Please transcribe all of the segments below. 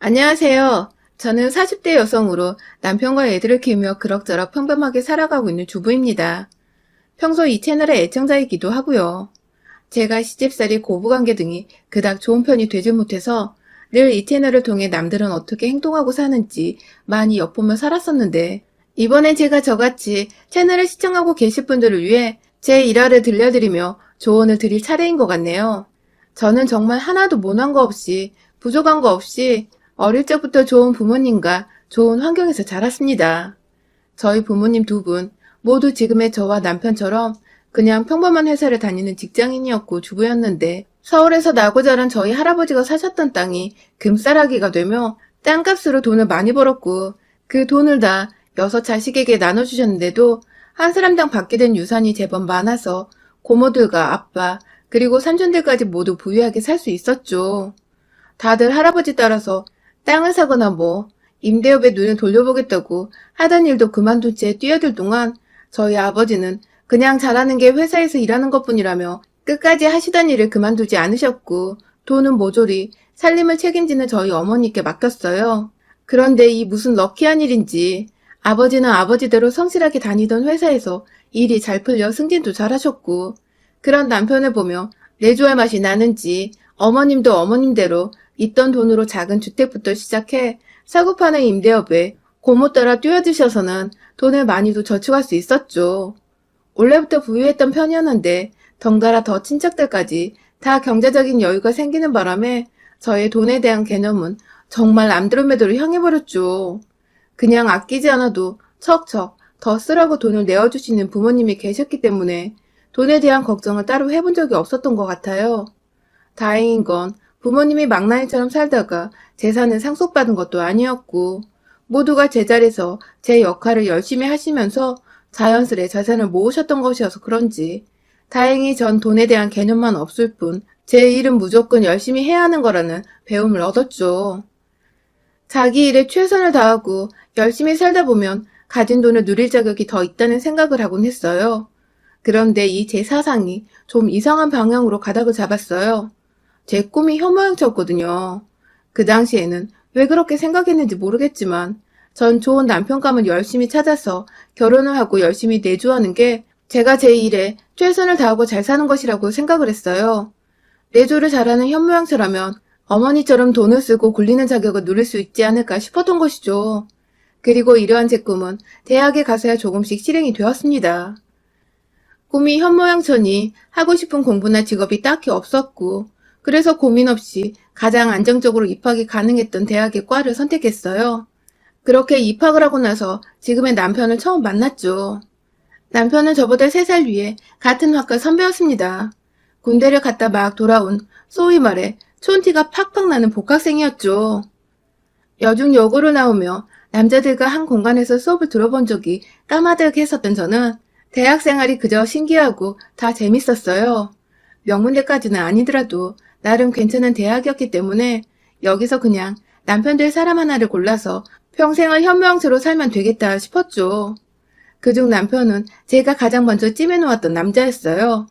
안녕하세요. 저는 40대 여성으로 남편과 애들을 키우며 그럭저럭 평범하게 살아가고 있는 주부입니다. 평소 이 채널의 애청자이기도 하고요. 제가 시집살이 고부관계 등이 그닥 좋은 편이 되지 못해서 늘 이 채널을 통해 남들은 어떻게 행동하고 사는지 많이 엿보며 살았었는데, 이번엔 제가 저같이 채널을 시청하고 계실 분들을 위해 제 일화를 들려드리며 조언을 드릴 차례인 것 같네요. 저는 정말 하나도 모난 거 없이, 부족한 거 없이 어릴 적부터 좋은 부모님과 좋은 환경에서 자랐습니다. 저희 부모님 두 분 모두 지금의 저와 남편처럼 그냥 평범한 회사를 다니는 직장인이었고 주부였는데, 서울에서 나고 자란 저희 할아버지가 사셨던 땅이 금싸라기가 되며 땅값으로 돈을 많이 벌었고, 그 돈을 다 6자식에게 나눠주셨는데도 한 사람당 받게 된 유산이 제법 많아서 고모들과 아빠 그리고 삼촌들까지 모두 부유하게 살 수 있었죠. 다들 할아버지 따라서 땅을 사거나 임대업에 눈을 돌려보겠다고 하던 일도 그만둔 채 뛰어들 동안 저희 아버지는 그냥 잘하는 게 회사에서 일하는 것뿐이라며 끝까지 하시던 일을 그만두지 않으셨고, 돈은 모조리 살림을 책임지는 저희 어머니께 맡겼어요. 그런데 이 무슨 럭키한 일인지 아버지는 아버지대로 성실하게 다니던 회사에서 일이 잘 풀려 승진도 잘하셨고, 그런 남편을 보며 내조할 맛이 나는지 어머님도 어머님대로 있던 돈으로 작은 주택부터 시작해 사고 파는 임대업에 고모 따라 뛰어드셔서는 돈을 많이도 저축할 수 있었죠. 원래부터 부유했던 편이었는데 덩달아 더 친척들까지 다 경제적인 여유가 생기는 바람에 저의 돈에 대한 개념은 정말 안드로메다로 향해버렸죠. 그냥 아끼지 않아도 척척 더 쓰라고 돈을 내어주시는 부모님이 계셨기 때문에 돈에 대한 걱정을 따로 해본 적이 없었던 것 같아요. 다행인 건 부모님이 망나니처럼 살다가 재산을 상속받은 것도 아니었고, 모두가 제자리에서 제 역할을 열심히 하시면서 자연스레 재산을 모으셨던 것이어서 그런지 다행히 전 돈에 대한 개념만 없을 뿐 제 일은 무조건 열심히 해야 하는 거라는 배움을 얻었죠. 자기 일에 최선을 다하고 열심히 살다 보면 가진 돈을 누릴 자격이 더 있다는 생각을 하곤 했어요. 그런데 이 제 사상이 좀 이상한 방향으로 가닥을 잡았어요. 제 꿈이 현모양처였거든요. 그 당시에는 왜 그렇게 생각했는지 모르겠지만 전 좋은 남편감을 열심히 찾아서 결혼을 하고 열심히 내조하는 게 제가 제 일에 최선을 다하고 잘 사는 것이라고 생각을 했어요. 내조를 잘하는 현모양처라면 어머니처럼 돈을 쓰고 굴리는 자격을 누릴 수 있지 않을까 싶었던 것이죠. 그리고 이러한 제 꿈은 대학에 가서야 조금씩 실행이 되었습니다. 꿈이 현모양처니 하고 싶은 공부나 직업이 딱히 없었고, 그래서 고민 없이 가장 안정적으로 입학이 가능했던 대학의 과를 선택했어요. 그렇게 입학을 하고 나서 지금의 남편을 처음 만났죠. 남편은 저보다 3살 위에 같은 학과 선배였습니다. 군대를 갔다 막 돌아온 소위 말해 촌티가 팍팍 나는 복학생이었죠. 여중 여고를 나오며 남자들과 한 공간에서 수업을 들어본 적이 까마득 했었던 저는 대학 생활이 그저 신기하고 다 재밌었어요. 명문대까지는 아니더라도 나름 괜찮은 대학이었기 때문에 여기서 그냥 남편 될 사람 하나를 골라서 평생을 현모양처로 살면 되겠다 싶었죠. 그중 남편은 제가 가장 먼저 찜해놓았던 남자였어요.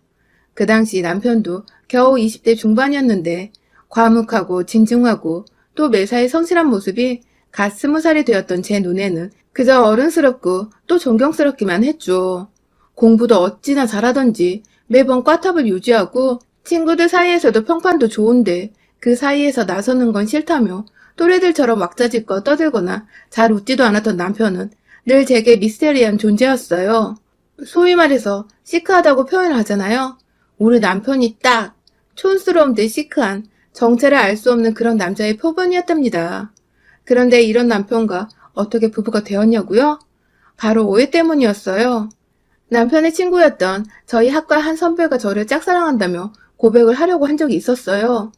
그 당시 남편도 겨우 20대 중반이었는데 과묵하고 진중하고 또 매사에 성실한 모습이 갓 20살이 되었던 제 눈에는 그저 어른스럽고 또 존경스럽기만 했죠. 공부도 어찌나 잘하던지 매번 꽈탑을 유지하고 친구들 사이에서도 평판도 좋은데 그 사이에서 나서는 건 싫다며 또래들처럼 왁자지껄 떠들거나 잘 웃지도 않았던 남편은 늘 제게 미스테리한 존재였어요. 소위 말해서 시크하다고 표현을 하잖아요. 우리 남편이 딱 촌스러운 듯 시크한 정체를 알 수 없는 그런 남자의 표본이었답니다. 그런데 이런 남편과 어떻게 부부가 되었냐고요? 바로 오해 때문이었어요. 남편의 친구였던 저희 학과 한 선배가 저를 짝사랑한다며 고백을 하려고 한 적이 있었어요.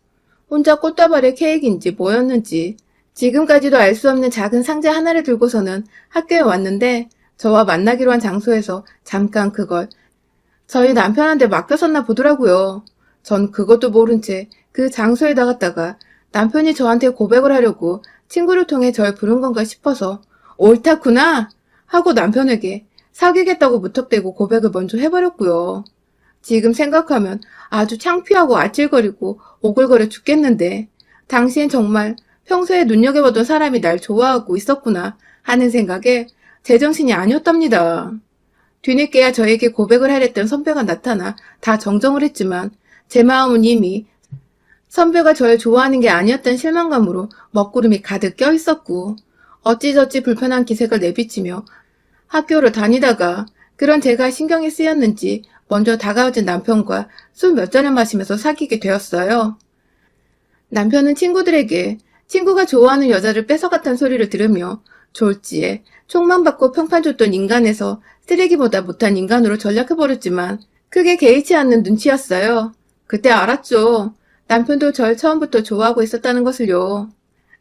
혼자 꽃다발의 케이크인지 뭐였는지 지금까지도 알 수 없는 작은 상자 하나를 들고서는 학교에 왔는데 저와 만나기로 한 장소에서 잠깐 그걸 저희 남편한테 맡겼었나 보더라고요. 전 그것도 모른 채 그 장소에 나갔다가 남편이 저한테 고백을 하려고 친구를 통해 절 부른 건가 싶어서 옳다구나 하고 남편에게 사귀겠다고 무턱대고 고백을 먼저 해버렸고요. 지금 생각하면 아주 창피하고 아찔거리고 오글거려 죽겠는데 당시엔 정말 평소에 눈여겨보던 사람이 날 좋아하고 있었구나 하는 생각에 제정신이 아니었답니다. 뒤늦게야 저에게 고백을 하랬던 선배가 나타나 다 정정을 했지만 제 마음은 이미 선배가 저를 좋아하는 게 아니었던 실망감으로 먹구름이 가득 껴있었고 어찌저찌 불편한 기색을 내비치며 학교를 다니다가 그런 제가 신경이 쓰였는지 먼저 다가오진 남편과 술 몇 잔을 마시면서 사귀게 되었어요. 남편은 친구들에게 친구가 좋아하는 여자를 뺏어갔다는 소리를 들으며 졸지에 총만 받고 평판 줬던 인간에서 쓰레기보다 못한 인간으로 전락해버렸지만 크게 개의치 않는 눈치였어요. 그때 알았죠. 남편도 절 처음부터 좋아하고 있었다는 것을요.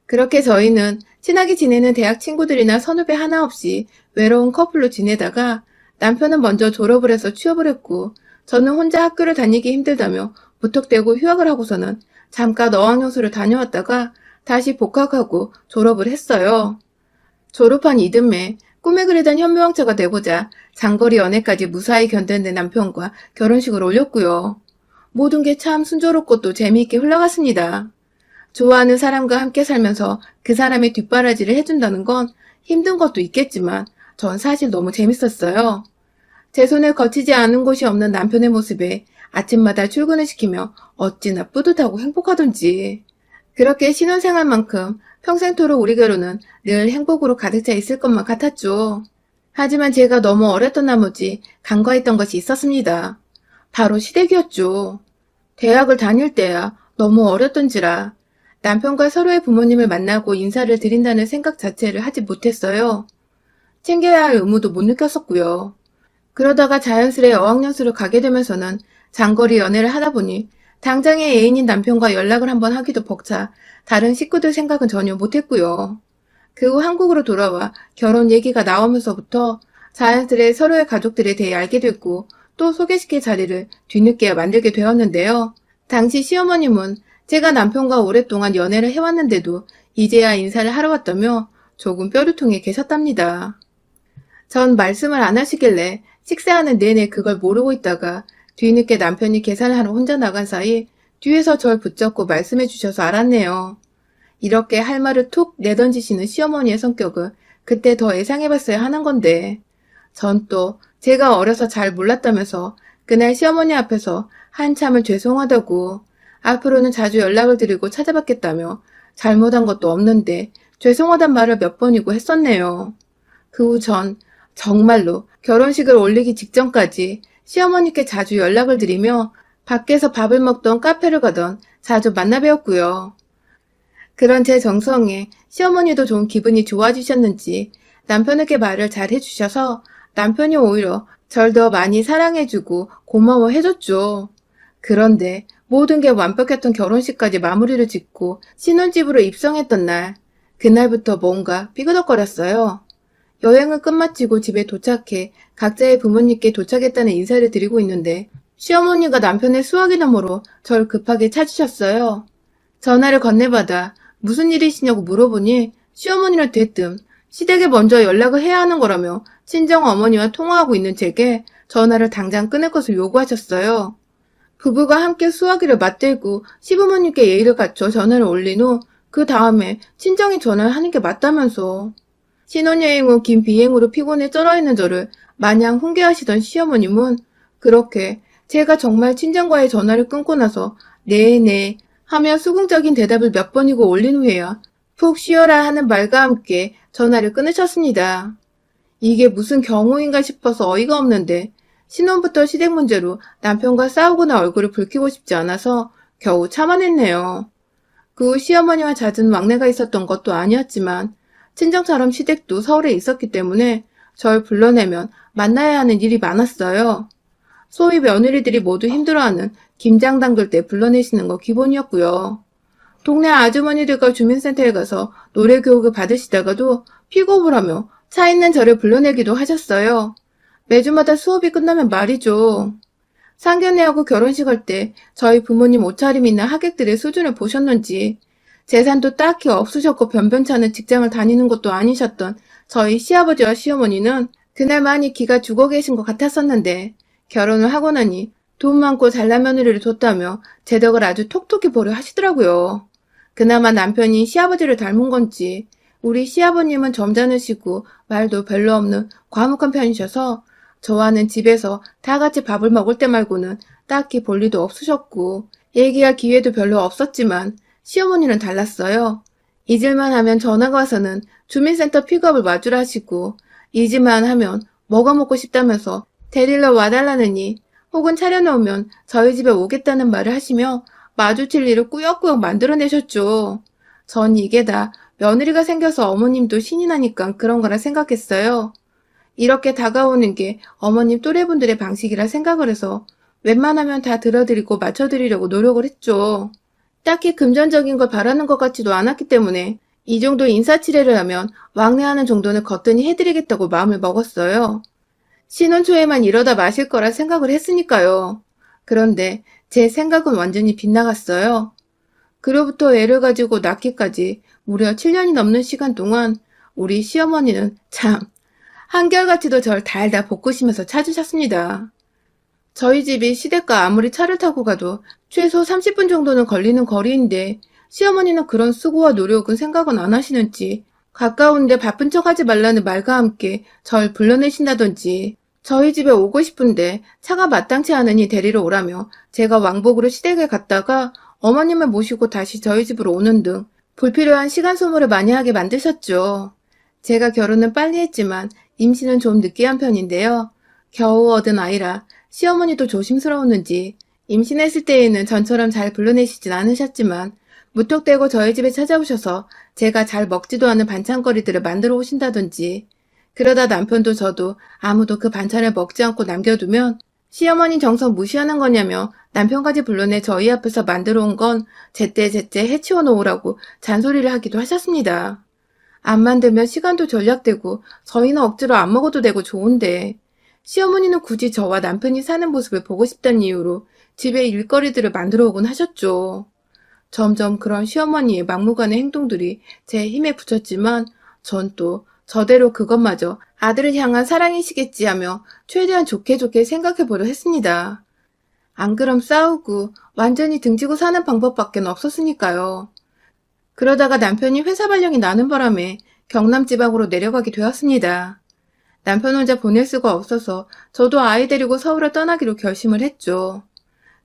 그렇게 저희는 친하게 지내는 대학 친구들이나 선후배 하나 없이 외로운 커플로 지내다가 남편은 먼저 졸업을 해서 취업을 했고 저는 혼자 학교를 다니기 힘들다며 무턱대고 휴학을 하고서는 잠깐 어학연수를 다녀왔다가 다시 복학하고 졸업을 했어요. 졸업한 이듬해 꿈에 그리던 현모양처가 되고자 장거리 연애까지 무사히 견뎌낸 남편과 결혼식을 올렸고요. 모든 게 참 순조롭고 또 재미있게 흘러갔습니다. 좋아하는 사람과 함께 살면서 그 사람의 뒷바라지를 해준다는 건 힘든 것도 있겠지만 전 사실 너무 재밌었어요. 제 손에 거치지 않은 곳이 없는 남편의 모습에 아침마다 출근을 시키며 어찌나 뿌듯하고 행복하던지. 그렇게 신혼생활만큼 평생토록 우리 결혼은 늘 행복으로 가득 차 있을 것만 같았죠. 하지만 제가 너무 어렸던 나머지 간과했던 것이 있었습니다. 바로 시댁이었죠. 대학을 다닐 때야 너무 어렸던지라 남편과 서로의 부모님을 만나고 인사를 드린다는 생각 자체를 하지 못했어요. 챙겨야 할 의무도 못 느꼈었고요. 그러다가 자연스레 어학연수를 가게 되면서는 장거리 연애를 하다 보니 당장의 애인인 남편과 연락을 한번 하기도 벅차 다른 식구들 생각은 전혀 못했고요. 그 후 한국으로 돌아와 결혼 얘기가 나오면서부터 자연스레 서로의 가족들에 대해 알게 됐고 또 소개시킬 자리를 뒤늦게야 만들게 되었는데요. 당시 시어머님은 제가 남편과 오랫동안 연애를 해왔는데도 이제야 인사를 하러 왔다며 조금 뼈류통에 계셨답니다. 전 말씀을 안 하시길래 식사하는 내내 그걸 모르고 있다가 뒤늦게 남편이 계산을 하러 혼자 나간 사이 뒤에서 절 붙잡고 말씀해 주셔서 알았네요. 이렇게 할 말을 툭 내던지시는 시어머니의 성격을 그때 더 예상해봤어야 하는 건데 전 또 제가 어려서 잘 몰랐다면서 그날 시어머니 앞에서 한참을 죄송하다고 앞으로는 자주 연락을 드리고 찾아뵙겠다며 잘못한 것도 없는데 죄송하단 말을 몇 번이고 했었네요. 그 후 전 정말로 결혼식을 올리기 직전까지 시어머니께 자주 연락을 드리며 밖에서 밥을 먹던 카페를 가던 자주 만나 뵈었고요. 그런 제 정성에 시어머니도 좀 기분이 좋아지셨는지 남편에게 말을 잘 해주셔서 남편이 오히려 절 더 많이 사랑해주고 고마워해줬죠. 그런데 모든 게 완벽했던 결혼식까지 마무리를 짓고 신혼집으로 입성했던 날, 그날부터 뭔가 삐그덕거렸어요. 여행을 끝마치고 집에 도착해 각자의 부모님께 도착했다는 인사를 드리고 있는데 시어머니가 남편의 수화기 너머로 절 급하게 찾으셨어요. 전화를 건네받아 무슨 일이시냐고 물어보니 시어머니는 대뜸 시댁에 먼저 연락을 해야 하는 거라며 친정 어머니와 통화하고 있는 제게 전화를 당장 끊을 것을 요구하셨어요. 부부가 함께 수화기를 맞들고 시부모님께 예의를 갖춰 전화를 올린 후 그 다음에 친정에 전화를 하는 게 맞다면서. 신혼여행 후 긴 비행으로 피곤해 쩔어있는 저를 마냥 훈계하시던 시어머님은 그렇게 제가 정말 친정과의 전화를 끊고 나서 네네 하며 수긍적인 대답을 몇 번이고 올린 후에야 푹 쉬어라 하는 말과 함께 전화를 끊으셨습니다. 이게 무슨 경우인가 싶어서 어이가 없는데 신혼부터 시댁 문제로 남편과 싸우거나 얼굴을 붉히고 싶지 않아서 겨우 참아냈네요. 그 후 시어머니와 잦은 왕래가 있었던 것도 아니었지만 친정처럼 시댁도 서울에 있었기 때문에 절 불러내면 만나야 하는 일이 많았어요. 소위 며느리들이 모두 힘들어하는 김장 담글 때 불러내시는 거 기본이었고요. 동네 아주머니들과 주민센터에 가서 노래 교육을 받으시다가도 픽업을 하며 차 있는 저를 불러내기도 하셨어요. 매주마다 수업이 끝나면 말이죠. 상견례하고 결혼식 할 때 저희 부모님 옷차림이나 하객들의 수준을 보셨는지 재산도 딱히 없으셨고 변변찮은 직장을 다니는 것도 아니셨던 저희 시아버지와 시어머니는 그날 많이 기가 죽어 계신 것 같았었는데 결혼을 하고 나니 돈 많고 잘난 며느리를 뒀다며 재덕을 아주 톡톡히 보려 하시더라고요. 그나마 남편이 시아버지를 닮은 건지 우리 시아버님은 점잖으시고 말도 별로 없는 과묵한 편이셔서 저와는 집에서 다 같이 밥을 먹을 때 말고는 딱히 볼 일도 없으셨고 얘기할 기회도 별로 없었지만 시어머니는 달랐어요. 잊을만 하면 전화가 와서는 주민센터 픽업을 마주라 하시고 잊을만 하면 뭐가 먹고 싶다면서 데리러 와달라느니 혹은 차려놓으면 저희 집에 오겠다는 말을 하시며 마주칠 일을 꾸역꾸역 만들어내셨죠. 전 이게 다 며느리가 생겨서 어머님도 신이 나니까 그런 거라 생각했어요. 이렇게 다가오는 게 어머님 또래분들의 방식이라 생각을 해서 웬만하면 다 들어드리고 맞춰드리려고 노력을 했죠. 딱히 금전적인 걸 바라는 것 같지도 않았기 때문에 이 정도 인사치레를 하면 왕래하는 정도는 거뜬히 해드리겠다고 마음을 먹었어요. 신혼 초에만 이러다 마실 거라 생각을 했으니까요. 그런데 제 생각은 완전히 빗나갔어요. 그로부터 애를 가지고 낳기까지 무려 7년이 넘는 시간 동안 우리 시어머니는 참 한결같이도 절 달달 볶으시면서 찾으셨습니다. 저희 집이 시댁과 아무리 차를 타고 가도 최소 30분 정도는 걸리는 거리인데 시어머니는 그런 수고와 노력은 생각은 안 하시는지 가까운데 바쁜 척하지 말라는 말과 함께 절 불러내신다든지 저희 집에 오고 싶은데 차가 마땅치 않으니 데리러 오라며 제가 왕복으로 시댁에 갔다가 어머님을 모시고 다시 저희 집으로 오는 등 불필요한 시간 소모를 많이 하게 만드셨죠. 제가 결혼은 빨리 했지만 임신은 좀 늦게 한 편인데요. 겨우 얻은 아이라 시어머니도 조심스러웠는지 임신했을 때에는 전처럼 잘 불러내시진 않으셨지만 무턱대고 저희 집에 찾아오셔서 제가 잘 먹지도 않은 반찬거리들을 만들어 오신다든지 그러다 남편도 저도 아무도 그 반찬을 먹지 않고 남겨두면 시어머니 정성 무시하는 거냐며 남편까지 불러내 저희 앞에서 만들어 온 건 제때제때 해치워 놓으라고 잔소리를 하기도 하셨습니다. 안 만들면 시간도 절약되고 저희는 억지로 안 먹어도 되고 좋은데 시어머니는 굳이 저와 남편이 사는 모습을 보고 싶다는 이유로 집에 일거리들을 만들어 오곤 하셨죠. 점점 그런 시어머니의 막무가내 행동들이 제 힘에 붙였지만 전 또 저대로 그것마저 아들을 향한 사랑이시겠지 하며 최대한 좋게 생각해보려 했습니다. 안 그럼 싸우고 완전히 등지고 사는 방법밖에 없었으니까요. 그러다가 남편이 회사 발령이 나는 바람에 경남 지방으로 내려가게 되었습니다. 남편 혼자 보낼 수가 없어서 저도 아이 데리고 서울을 떠나기로 결심을 했죠.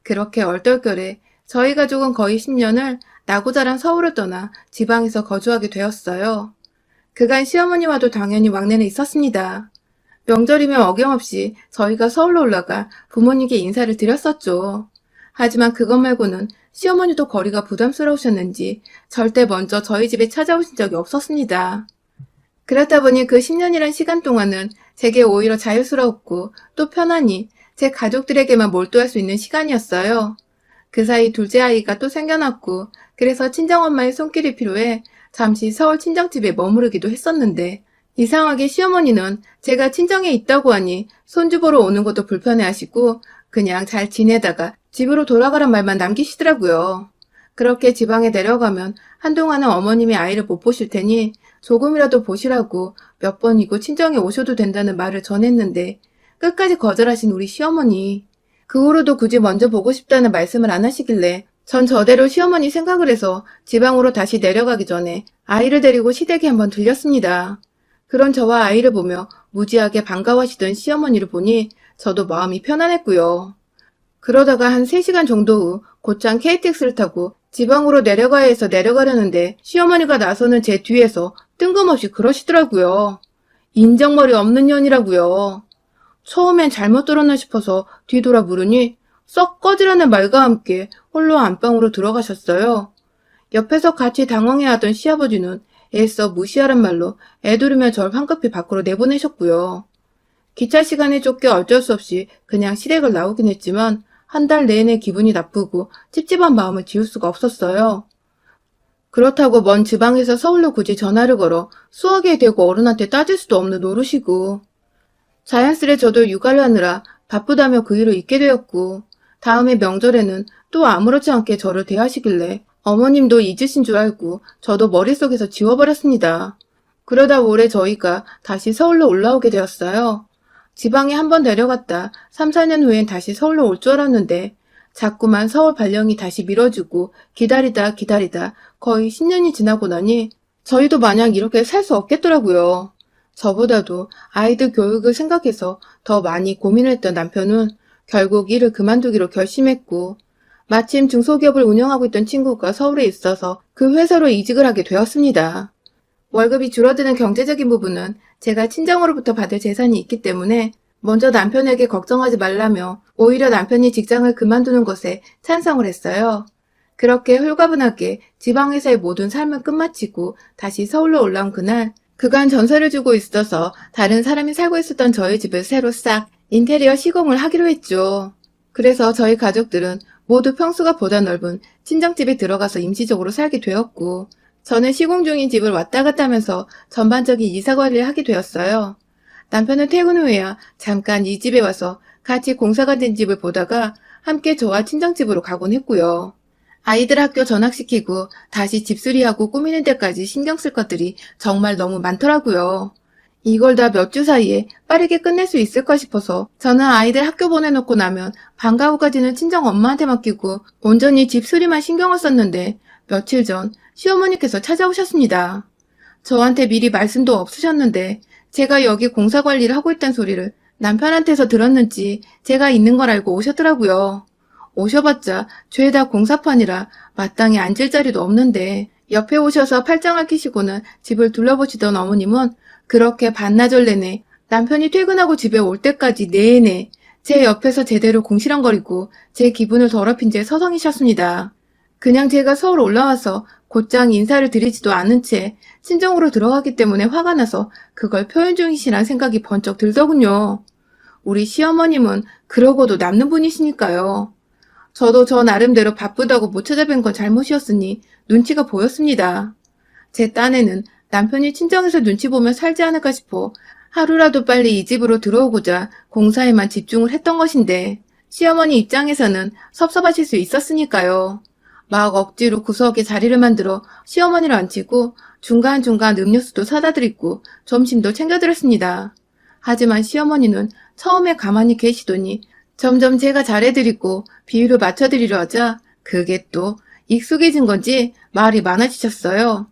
그렇게 얼떨결에 저희 가족은 거의 10년을 나고 자란 서울을 떠나 지방에서 거주하게 되었어요. 그간 시어머니와도 당연히 왕래는 있었습니다. 명절이면 어김없이 저희가 서울로 올라가 부모님께 인사를 드렸었죠. 하지만 그것 말고는 시어머니도 거리가 부담스러우셨는지 절대 먼저 저희 집에 찾아오신 적이 없었습니다. 그렇다 보니 그 10년이란 시간 동안은 제게 오히려 자유스러웠고 또 편안히 제 가족들에게만 몰두할 수 있는 시간이었어요. 그 사이 둘째 아이가 또 생겨났고 그래서 친정엄마의 손길이 필요해 잠시 서울 친정집에 머무르기도 했었는데 이상하게 시어머니는 제가 친정에 있다고 하니 손주 보러 오는 것도 불편해하시고 그냥 잘 지내다가 집으로 돌아가란 말만 남기시더라고요. 그렇게 지방에 내려가면 한동안은 어머님이 아이를 못 보실 테니 조금이라도 보시라고 몇 번이고 친정에 오셔도 된다는 말을 전했는데 끝까지 거절하신 우리 시어머니. 그 후로도 굳이 먼저 보고 싶다는 말씀을 안 하시길래 전 저대로 시어머니 생각을 해서 지방으로 다시 내려가기 전에 아이를 데리고 시댁에 한번 들렸습니다. 그런 저와 아이를 보며 무지하게 반가워하시던 시어머니를 보니 저도 마음이 편안했고요. 그러다가 한 3시간 정도 후 곧장 KTX를 타고 지방으로 내려가야 해서 내려가려는데 시어머니가 나서는 제 뒤에서 뜬금없이 그러시더라고요. 인정머리 없는 년이라고요. 처음엔 잘못 들었나 싶어서 뒤돌아 물으니 썩 꺼지라는 말과 함께 홀로 안방으로 들어가셨어요. 옆에서 같이 당황해하던 시아버지는 애써 무시하란 말로 애두르며 절 황급히 밖으로 내보내셨고요. 기차 시간에 쫓겨 어쩔 수 없이 그냥 시댁을 나오긴 했지만 한 달 내내 기분이 나쁘고 찝찝한 마음을 지울 수가 없었어요. 그렇다고 먼 지방에서 서울로 굳이 전화를 걸어 수학에 대고 어른한테 따질 수도 없는 노릇이고 자연스레 저도 육아를 하느라 바쁘다며 그 일을 잊게 되었고 다음에 명절에는 또 아무렇지 않게 저를 대하시길래 어머님도 잊으신 줄 알고 저도 머릿속에서 지워버렸습니다. 그러다 올해 저희가 다시 서울로 올라오게 되었어요. 지방에 한번 내려갔다 3, 4년 후엔 다시 서울로 올 줄 알았는데 자꾸만 서울 발령이 다시 미뤄지고 기다리다 기다리다 거의 10년이 지나고 나니 저희도 마냥 이렇게 살 수 없겠더라고요. 저보다도 아이들 교육을 생각해서 더 많이 고민했던 남편은 결국 일을 그만두기로 결심했고 마침 중소기업을 운영하고 있던 친구가 서울에 있어서 그 회사로 이직을 하게 되었습니다. 월급이 줄어드는 경제적인 부분은 제가 친정으로부터 받을 재산이 있기 때문에 먼저 남편에게 걱정하지 말라며 오히려 남편이 직장을 그만두는 것에 찬성을 했어요. 그렇게 홀가분하게 지방회사의 모든 삶을 끝마치고 다시 서울로 올라온 그날, 그간 전세를 주고 있어서 다른 사람이 살고 있었던 저희 집을 새로 싹 인테리어 시공을 하기로 했죠. 그래서 저희 가족들은 모두 평수가 보다 넓은 친정집에 들어가서 임시적으로 살게 되었고, 저는 시공 중인 집을 왔다 갔다 하면서 전반적인 이사 관리를 하게 되었어요. 남편은 퇴근 후에야 잠깐 이 집에 와서 같이 공사가 된 집을 보다가 함께 저와 친정집으로 가곤 했고요. 아이들 학교 전학시키고 다시 집수리하고 꾸미는 데까지 신경 쓸 것들이 정말 너무 많더라고요. 이걸 다 몇 주 사이에 빠르게 끝낼 수 있을까 싶어서 저는 아이들 학교 보내놓고 나면 방과 후까지는 친정 엄마한테 맡기고 온전히 집수리만 신경을 썼는데 며칠 전 시어머니께서 찾아오셨습니다. 저한테 미리 말씀도 없으셨는데 제가 여기 공사 관리를 하고 있다는 소리를 남편한테서 들었는지 제가 있는 걸 알고 오셨더라고요. 오셔봤자 죄다 공사판이라 마땅히 앉을 자리도 없는데 옆에 오셔서 팔짱을 끼시고는 집을 둘러보시던 어머님은 그렇게 반나절 내내 남편이 퇴근하고 집에 올 때까지 내내 제 옆에서 제대로 궁시렁거리고 제 기분을 더럽힌 채 서성이셨습니다. 그냥 제가 서울 올라와서 곧장 인사를 드리지도 않은 채 친정으로 들어가기 때문에 화가 나서 그걸 표현 중이시란 생각이 번쩍 들더군요. 우리 시어머님은 그러고도 남는 분이시니까요. 저도 저 나름대로 바쁘다고 못 찾아뵌 건 잘못이었으니 눈치가 보였습니다. 제 딴에는 남편이 친정에서 눈치 보며 살지 않을까 싶어 하루라도 빨리 이 집으로 들어오고자 공사에만 집중을 했던 것인데 시어머니 입장에서는 섭섭하실 수 있었으니까요. 막 억지로 구석에 자리를 만들어 시어머니를 앉히고 중간중간 음료수도 사다 드리고 점심도 챙겨드렸습니다. 하지만 시어머니는 처음에 가만히 계시더니 점점 제가 잘해드리고 비율을 맞춰드리려 하자 그게 또 익숙해진 건지 말이 많아지셨어요.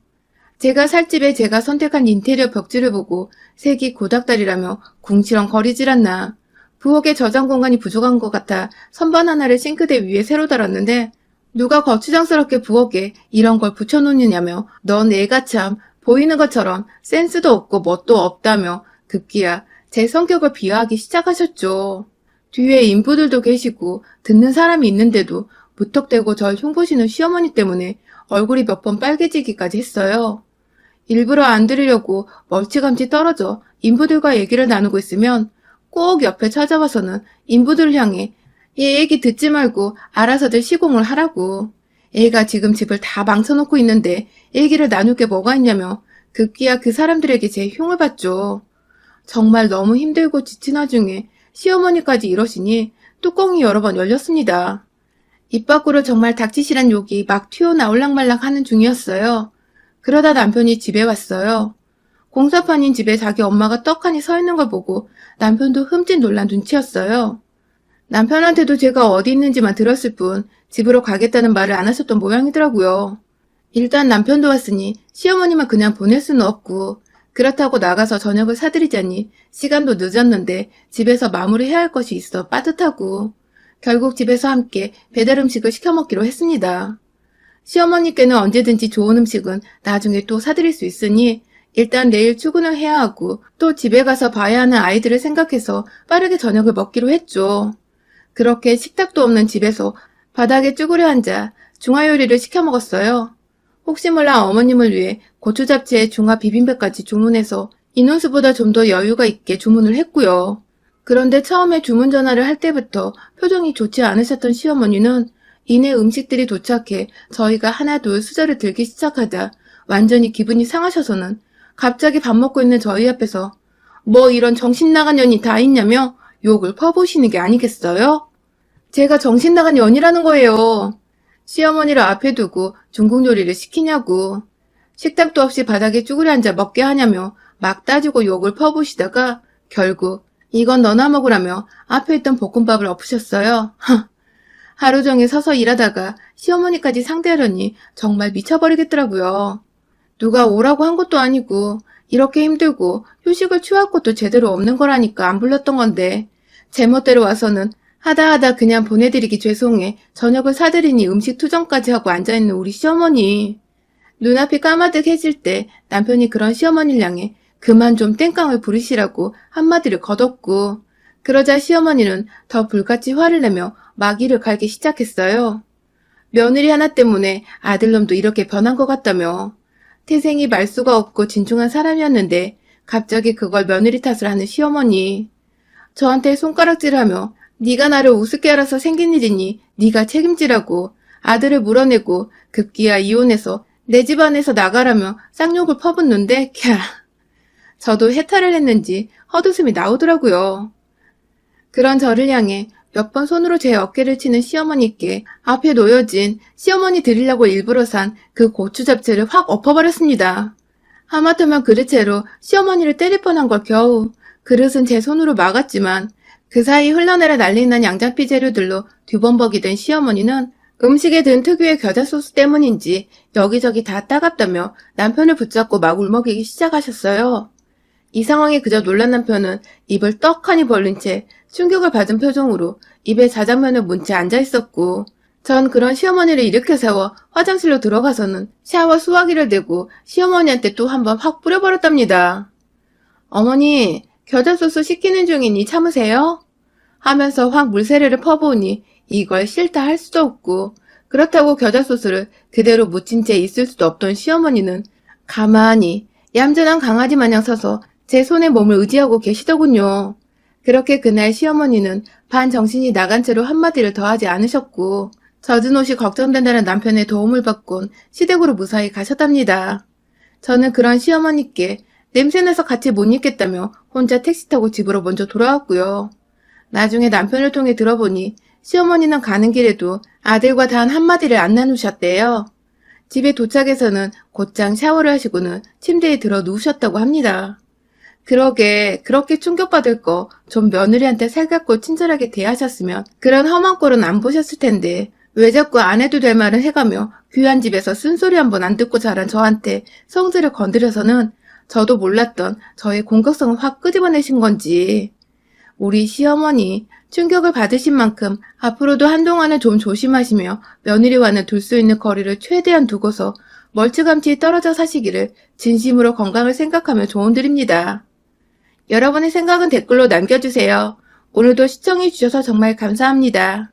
제가 살 집에 제가 선택한 인테리어 벽지를 보고 색이 고닥다리라며 궁시렁거리질 않나. 부엌에 저장 공간이 부족한 것 같아 선반 하나를 싱크대 위에 새로 달았는데 누가 거추장스럽게 부엌에 이런 걸 붙여놓느냐며 넌 애가 참 보이는 것처럼 센스도 없고 멋도 없다며 급기야 제 성격을 비하하기 시작하셨죠. 뒤에 인부들도 계시고 듣는 사람이 있는데도 무턱대고 절 흉보시는 시어머니 때문에 얼굴이 몇 번 빨개지기까지 했어요. 일부러 안 들으려고 멀찌감치 떨어져 인부들과 얘기를 나누고 있으면 꼭 옆에 찾아와서는 인부들을 향해 얘 얘기 듣지 말고 알아서들 시공을 하라고. 애가 지금 집을 다 망쳐놓고 있는데 얘기를 나눌 게 뭐가 있냐며 급기야 그 사람들에게 제 흉을 봤죠. 정말 너무 힘들고 지친 와중에 시어머니까지 이러시니 뚜껑이 여러 번 열렸습니다. 입 밖으로 정말 닥치시란 욕이 막 튀어나올랑말랑 하는 중이었어요. 그러다 남편이 집에 왔어요. 공사판인 집에 자기 엄마가 떡하니 서 있는 걸 보고 남편도 흠칫 놀란 눈치였어요. 남편한테도 제가 어디 있는지만 들었을 뿐 집으로 가겠다는 말을 안 하셨던 모양이더라고요. 일단 남편도 왔으니 시어머니만 그냥 보낼 수는 없고 그렇다고 나가서 저녁을 사드리자니 시간도 늦었는데 집에서 마무리해야 할 것이 있어 빠듯하고 결국 집에서 함께 배달 음식을 시켜 먹기로 했습니다. 시어머니께는 언제든지 좋은 음식은 나중에 또 사드릴 수 있으니 일단 내일 출근을 해야 하고 또 집에 가서 봐야 하는 아이들을 생각해서 빠르게 저녁을 먹기로 했죠. 그렇게 식탁도 없는 집에서 바닥에 쭈그려 앉아 중화요리를 시켜 먹었어요. 혹시 몰라 어머님을 위해 고추 잡채에 중화 비빔밥까지 주문해서 인원수보다 좀 더 여유가 있게 주문을 했고요. 그런데 처음에 주문 전화를 할 때부터 표정이 좋지 않으셨던 시어머니는 이내 음식들이 도착해 저희가 하나둘 수저를 들기 시작하자 완전히 기분이 상하셔서는 갑자기 밥 먹고 있는 저희 앞에서 뭐 이런 정신 나간 년이 다 있냐며 욕을 퍼부으시는 게 아니겠어요? 제가 정신 나간 년이라는 거예요. 시어머니를 앞에 두고 중국 요리를 시키냐고. 식탁도 없이 바닥에 쭈그려 앉아 먹게 하냐며 막 따지고 욕을 퍼부으시다가 결국 이건 너나 먹으라며 앞에 있던 볶음밥을 엎으셨어요. 하루 종일 서서 일하다가 시어머니까지 상대하려니 정말 미쳐버리겠더라고요. 누가 오라고 한 것도 아니고 이렇게 힘들고 휴식을 취할 것도 제대로 없는 거라니까 안 불렀던 건데 제멋대로 와서는 하다 그냥 보내드리기 죄송해 저녁을 사드리니 음식 투정까지 하고 앉아있는 우리 시어머니. 눈앞이 까마득해질 때 남편이 그런 시어머니를 향해 그만 좀 땡깡을 부리시라고 한마디를 거뒀고 그러자 시어머니는 더 불같이 화를 내며 마기를 갈기 시작했어요. 며느리 하나 때문에 아들놈도 이렇게 변한 것 같다며. 태생이 말수가 없고 진중한 사람이었는데 갑자기 그걸 며느리 탓을 하는 시어머니. 저한테 손가락질하며 네가 나를 우습게 알아서 생긴 일이니 네가 책임지라고 아들을 물어내고 급기야 이혼해서 내 집안에서 나가라며 쌍욕을 퍼붓는데 캬. 저도 해탈을 했는지 헛웃음이 나오더라고요. 그런 저를 향해 몇 번 손으로 제 어깨를 치는 시어머니께 앞에 놓여진 시어머니 드리려고 일부러 산 그 고추 잡채를 확 엎어버렸습니다. 하마터면 그릇채로 시어머니를 때릴 뻔한 걸 겨우. 그릇은 제 손으로 막았지만 그 사이 흘러내려 난리난 양장피 재료들로 뒤범벅이 된 시어머니는 음식에 든 특유의 겨자 소스 때문인지 여기저기 다 따갑다며 남편을 붙잡고 막 울먹이기 시작하셨어요. 이 상황에 그저 놀란 남편은 입을 떡하니 벌린 채 충격을 받은 표정으로 입에 자장면을 문 채 앉아있었고 전 그런 시어머니를 일으켜 세워 화장실로 들어가서는 샤워 수화기를 대고 시어머니한테 또 한 번 확 뿌려버렸답니다. 어머니, 겨자소스 시키는 중이니 참으세요? 하면서 확 물세례를 퍼부으니 이걸 싫다 할 수도 없고 그렇다고 겨자소스를 그대로 묻힌 채 있을 수도 없던 시어머니는 가만히 얌전한 강아지 마냥 서서 제 손에 몸을 의지하고 계시더군요. 그렇게 그날 시어머니는 반정신이 나간 채로 한마디를 더 하지 않으셨고 젖은 옷이 걱정된다는 남편의 도움을 받곤 시댁으로 무사히 가셨답니다. 저는 그런 시어머니께 냄새나서 같이 못 있겠다며 혼자 택시 타고 집으로 먼저 돌아왔고요. 나중에 남편을 통해 들어보니 시어머니는 가는 길에도 아들과 단 한마디를 안 나누셨대요. 집에 도착해서는 곧장 샤워를 하시고는 침대에 들어 누우셨다고 합니다. 그러게 그렇게 충격받을 거 좀 며느리한테 살갑고 친절하게 대하셨으면 그런 험한 꼴은 안 보셨을 텐데 왜 자꾸 안 해도 될 말을 해가며 귀한 집에서 쓴소리 한 번 안 듣고 자란 저한테 성질을 건드려서는 저도 몰랐던 저의 공격성을 확 끄집어내신 건지. 우리 시어머니 충격을 받으신 만큼 앞으로도 한동안은 좀 조심하시며 며느리와는 둘 수 있는 거리를 최대한 두고서 멀찌감치 떨어져 사시기를 진심으로 건강을 생각하며 조언드립니다. 여러분의 생각은 댓글로 남겨주세요. 오늘도 시청해주셔서 정말 감사합니다.